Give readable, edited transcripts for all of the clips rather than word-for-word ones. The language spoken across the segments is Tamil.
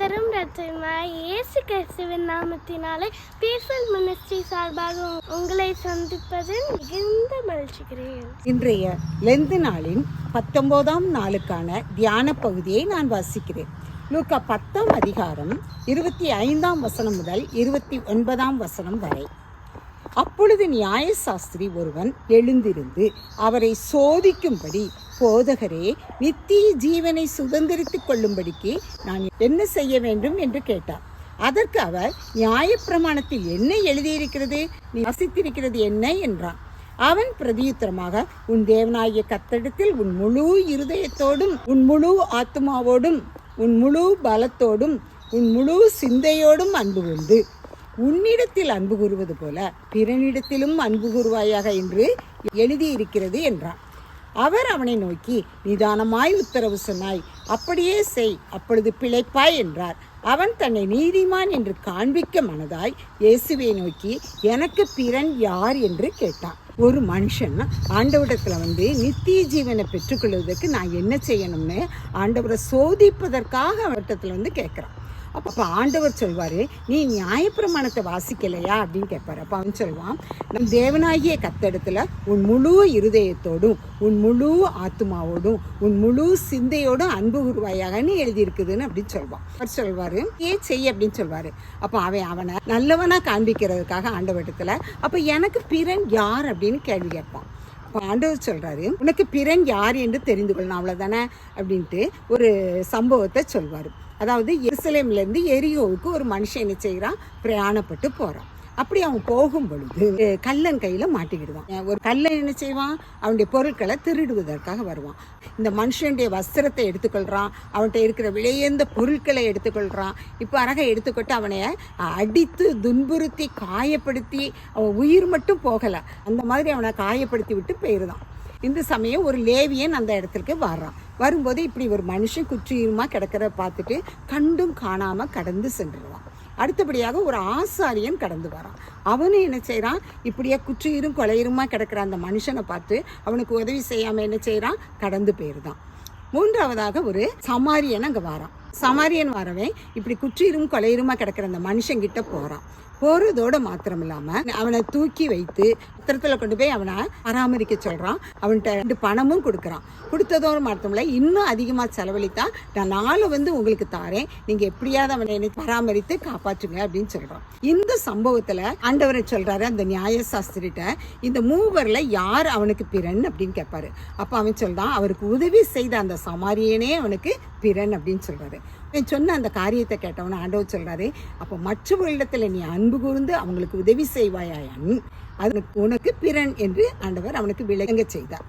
கர்த்தரும் இரட்சகருமாகிய இயேசு கிறிஸ்துவின் நாமத்தினாலே பீஸ்ஃபுல் மினிஸ்ட்ரி சார்பாக உங்களை சந்திப்பதில் மிகுந்த மகிழ்ச்சிக்கிறேன். இன்றைய லெந்து நாளின் 19ஆம் நாளுக்கான தியான பகுதியை நான் வாசிக்கிறேன். லூக்கா 10ஆம் அதிகாரம் 25ஆம் வசனம் முதல் 29ஆம் வசனம் வரை. அப்பொழுது நியாயசாஸ்திரி ஒருவன் எழுந்திருந்து அவரை சோதிக்கும்படி, போதகரே, நித்திய ஜீவனை சுதந்திரித்துக் கொள்ளும்படிக்கு நான் என்ன செய்ய வேண்டும் என்று கேட்டார். அதற்கு அவர், நியாயப்பிரமாணத்தில் என்ன எழுதியிருக்கிறது, நீ வாசித்திருக்கிறது என்ன என்றான். அவன் பிரதியுத்தரமாக, உன் தேவனாகிய கர்த்தரிடத்தில் உன் முழு இருதயத்தோடும், உன் முழு ஆத்துமாவோடும், உன் முழு பலத்தோடும், உன் முழு சிந்தையோடும் அன்பு கொண்டு உன்னிடத்தில் அன்பு கூறுவது போல பிறனிடத்திலும் அன்பு கூறுவாயாக என்று எழுதியிருக்கிறது என்றான். அவர் அவனை நோக்கி, நிதானமாய் உத்தரவு சொன்னாய், அப்படியே செய், அப்பொழுது பிழைப்பாய் என்றார். அவன் தன்னை நீதிமான் என்று காண்பிக்க மனதாய் இயேசுவை நோக்கி, எனக்கு பிறன் யார் என்று கேட்டான். ஒரு மனுஷன் ஆண்டவரிடத்துல நித்திய ஜீவனை பெற்றுக்கொள்வதற்கு நான் என்ன செய்யணும்னு ஆண்டவரை சோதிப்பதற்காக அவர்கிட்ட கேட்குறான். அப்போ ஆண்டவர் சொல்வார், நீ நியாயப்பிரமாணத்தை வாசிக்கலையா அப்படின்னு கேட்பார். அப்போ அவன் சொல்வான், நம் தேவனாகிய கர்த்தரிடத்துல உன் முழு இருதயத்தோடும், உன் முழு ஆத்மாவோடும், உன் முழு சிந்தையோடும் அன்பு கூறுவாயாகன்னு எழுதியிருக்குதுன்னு அப்படின்னு சொல்வான். அவர் சொல்வார், ஏன் செய்ய அப்படின்னு சொல்வார். அப்போ அவனை நல்லவனா காண்பிக்கிறதுக்காக ஆண்டவரிடத்துல, அப்போ எனக்கு பிறன் யார் அப்படின்னு கேள்வி கேட்பான். இப்போ ஆண்டவர் சொல்கிறாரு, உனக்கு பிறன் யார் என்று தெரிந்து கொள்ளணும், அவ்வளோதானே அப்படின்ட்டு ஒரு சம்பவத்தை சொல்வார். அதாவது எருசலேம்லேருந்து எரியோவுக்கு ஒரு மனுஷன் என்ன செய்கிறான், பிரயாணப்பட்டு போகிறான். அப்படி அவன் போகும் பொழுது கள்ளன் கையில் மாட்டிக்கிடுவான். ஒரு கள்ளன் என்ன செய்வான், அவனுடைய பொருட்களை திருடுவதற்காக வருவான். இந்த மனுஷனுடைய வஸ்திரத்தை எடுத்துக்கொள்கிறான், அவன்கிட்ட இருக்கிற விலையேந்த பொருட்களை எடுத்துக்கொள்கிறான். இப்போ எடுத்துக்கிட்டு அவனை அடித்து துன்புறுத்தி காயப்படுத்தி, அவன் உயிர் மட்டும் போகலை, அந்த மாதிரி அவனை காயப்படுத்தி விட்டு போயிருந்தான். இந்த சமயம் ஒரு லேவியன் அந்த இடத்துக்கு வர்றான். வரும்போது இப்படி ஒரு மனுஷன் குற்றியுமா கிடக்கிறத பார்த்துட்டு கண்டும் காணாமல் கடந்து சென்றுடுவான். அடுத்தபடியாக ஒரு ஆசாரியன் கடந்து வரான். அவனும் என்ன செய்கிறான், இப்படியே குற்றியிரும் கொலையுமா கிடக்கிற அந்த மனுஷனை பார்த்து அவனுக்கு உதவி செய்யாமல் என்ன செய்கிறான், கடந்து போயிருந்தான். மூன்றாவதாக ஒரு சமாரியன் அங்கே வரான். சமாரியன் வரவன் இப்படி குற்றியிரும் கொலையுமா கிடக்கிற அந்த மனுஷங்கிட்ட போகிறான். போகிறதோடு மாத்திரம் இல்லாமல் அவனை தூக்கி வைத்து பத்திரத்தில் கொண்டு போய் அவனை பராமரிக்க சொல்கிறான். அவன்கிட்ட 2 பணமும் கொடுக்குறான். கொடுத்ததோடு மாத்திரமில்ல, இன்னும் அதிகமாக செலவழித்தா நான் 4 உங்களுக்கு தாரேன், நீங்கள் எப்படியாவது அவனை என்னை பராமரித்து காப்பாற்றுங்க அப்படின்னு சொல்கிறான். இந்த சம்பவத்தில் ஆண்டவரை சொல்கிறாரு அந்த நியாயசாஸ்திரிட்ட, இந்த 3 யார் அவனுக்கு பிறன் அப்படின்னு கேட்பாரு. அப்போ அவன் சொல்கிறான், அவருக்கு உதவி செய்த அந்த சமாரியனே அவனுக்கு பிறன் அப்படின்னு சொல்கிறாரு. சொன்ன அந்த காரியத்தை கேட்டவன ஆண்டவர் சொல்கிறாரு, அப்போ மற்றவர்களிடத்தில் நீ அன்பு கூர்ந்து அவங்களுக்கு உதவி செய்வாயான், அதுக்கு உனக்கு பிறன் என்று ஆண்டவர் அவனுக்கு விளங்க செய்தார்.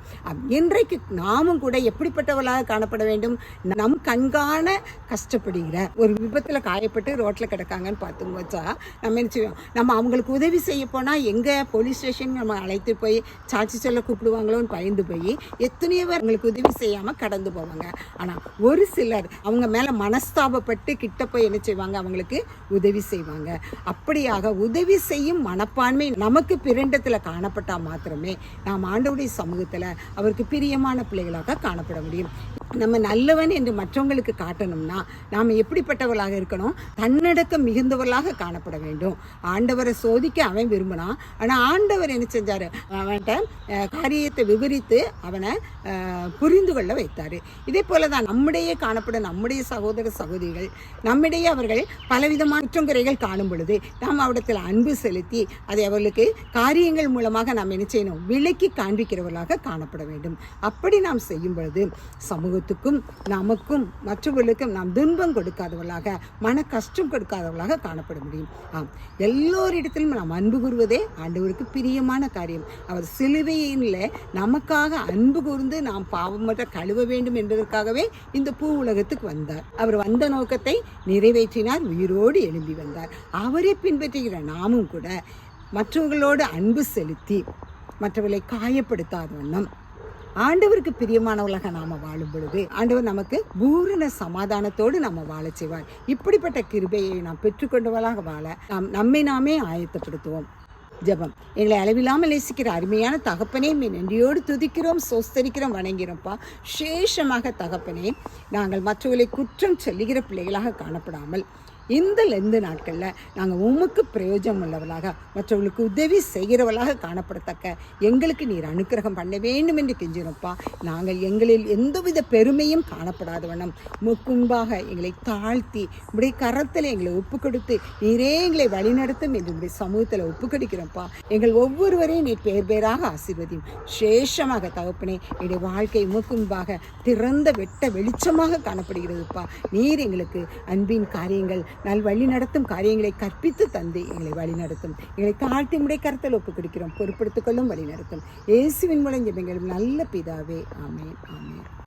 இன்றைக்கு நாமும் கூட எப்படிப்பட்டவர்களாக காணப்பட வேண்டும், நம் கண்காண கஷ்டப்படுகிற ஒரு விபத்தில் காயப்பட்டு ரோட்டில் கிடக்காங்கன்னு பார்த்து வச்சா நம்ம என்ன செய்வோம், நம்ம அவங்களுக்கு உதவி செய்ய போனால் எங்கே போலீஸ் ஸ்டேஷன் நம்ம அழைத்து போய் சாட்சி சொல்ல கூப்பிடுவாங்களோன்னு பயந்து போய் எத்தனையோ பேர் அவங்களுக்கு உதவி செய்யாமல் கடந்து போவாங்க. ஆனால் ஒரு சிலர் அவங்க மேலே மனஸ்தாபப்பட்டு கிட்ட போய் என்ன செய்வாங்க, அவங்களுக்கு உதவி செய்வாங்க. அப்படியாக உதவி செய்யும் மனப்பான்மை நமக்கு பிறண்டத்தில் காணப்பட்டால் மாத்திரமே நாம் ஆண்டவருடைய சமூகத்தில் அவருக்கு பிரியமான பிள்ளைகளாக காணப்பட முடியும். நம்ம நல்லவன் என்று மற்றவங்களுக்கு காட்டணும்னா நாம் எப்படிப்பட்டவர்களாக இருக்கணும், தன்னடக்கம் மிகுந்தவர்களாக காணப்பட வேண்டும். ஆண்டவரை சோதிக்க அவன் விரும்பினான். ஆனால் ஆண்டவர் என்ன செஞ்சார், அவன்கிட்ட காரியத்தை விவரித்து அவனை புரிந்து கொள்ள வைத்தார். இதே போல தான் நம்மிடையே காணப்படும் நம்முடைய சகோதர சகோதரிகள், நம்மிடையே அவர்கள் பலவிதமான குற்றங்குறைகள் காணும் பொழுது நாம் அவரிடத்தில் அன்பு செலுத்தி அதை அவர்களுக்கு காரியங்கள் மூலமாக நாம் என்ன செய்யணும், விலக்கி காண்பிக்கிறவர்களாக காணப்பட வேண்டும். அப்படி நாம் செய்யும் பொழுது சமூகத்துக்கும் நமக்கும் மற்றவர்களுக்கும் நாம் துன்பம் கொடுக்காதவர்களாக, மன கஷ்டம் கொடுக்காதவர்களாக காணப்பட முடியும். எல்லோரிடத்திலும் நாம் அன்பு கூறுவதே ஆண்டவருக்கு பிரியமான காரியம். அவர் சிலுவையில் நமக்காக அன்பு கூர்ந்து நாம் பாவமற்ற கழுவ வேண்டும் என்பதற்காகவே இந்த பூ உலகத்துக்கு வந்தார். அவர் வந்த நோக்கத்தை நிறைவேற்றினார், உயிரோடு எழும்பி வந்தார். அவரை பின்பற்றுகிற நாமும் கூட மற்றவர்களோடு அன்பு செலுத்தி மற்றவர்களை காயப்படுத்தாத வண்ணம் ஆண்டவருக்கு பிரியமானவர்களாக நாம் வாழும் பொழுது ஆண்டவர் நமக்கு பூரண சமாதானத்தோடு நம்ம வாழ செய்வார். இப்படிப்பட்ட கிருபையை நாம் பெற்றுக்கொண்டவர்களாக வாழ நாம் நம்மை நாமே ஆயத்தப்படுத்துவோம். ஜெபம். எங்களை அளவில்லாமல் நேசிக்கிற அருமையான தகப்பனே, நன்றியோடு துதிக்கிறோம், சோஸ்தரிக்கிறோம், வணங்கிறோம்ப்பா. விசேஷமாக தகப்பனே, நாங்கள் மற்றவர்களை குற்றம் சொல்லுகிற பிள்ளைகளாக காணப்படாமல் இந்த லெந்து நாட்களில் நாங்கள் உமக்கு பிரயோஜனம் உள்ளவர்களாக, மற்றவர்களுக்கு உதவி செய்கிறவர்களாக காணப்படத்தக்க எங்களுக்கு நீர் அனுக்கிரகம் பண்ண வேண்டும் என்று கெஞ்சினோப்பா. நாங்கள் எங்களில் எந்தவித பெருமையும் காணப்படாத வண்ணம் முன்பாக எங்களை தாழ்த்தி உடைய கரத்தில் எங்களை ஒப்பு கொடுத்து நீரே எங்களை வழிநடத்தும் என்று உடைய சமூகத்தில் ஒப்பு கொடுக்கிறோம்ப்பா. எங்கள் ஒவ்வொருவரையும் நீர் பேர் பேராக ஆசீர்வதியும். விசேஷமாக தகப்பனே, என்னுடைய வாழ்க்கை முன்பாக திறந்த வெட்ட வெளிச்சமாக காணப்படுகிறதுப்பா. நீர் எங்களுக்கு அன்பின் காரியங்கள், வழி நடத்தும் காரியங்களை கற்பித்து தந்து எங்களை வழி நடத்தும். எங்களை தாழ்த்தி உடைய கருத்தில் ஒப்பு கொடுக்கிறோம். பொறுப்படுத்திக் கொள்ளும், வழி நடத்தும். இயேசுவின் மூலம் ஜெபங்களும் நல்ல பிதாவே. ஆமென், ஆமென்.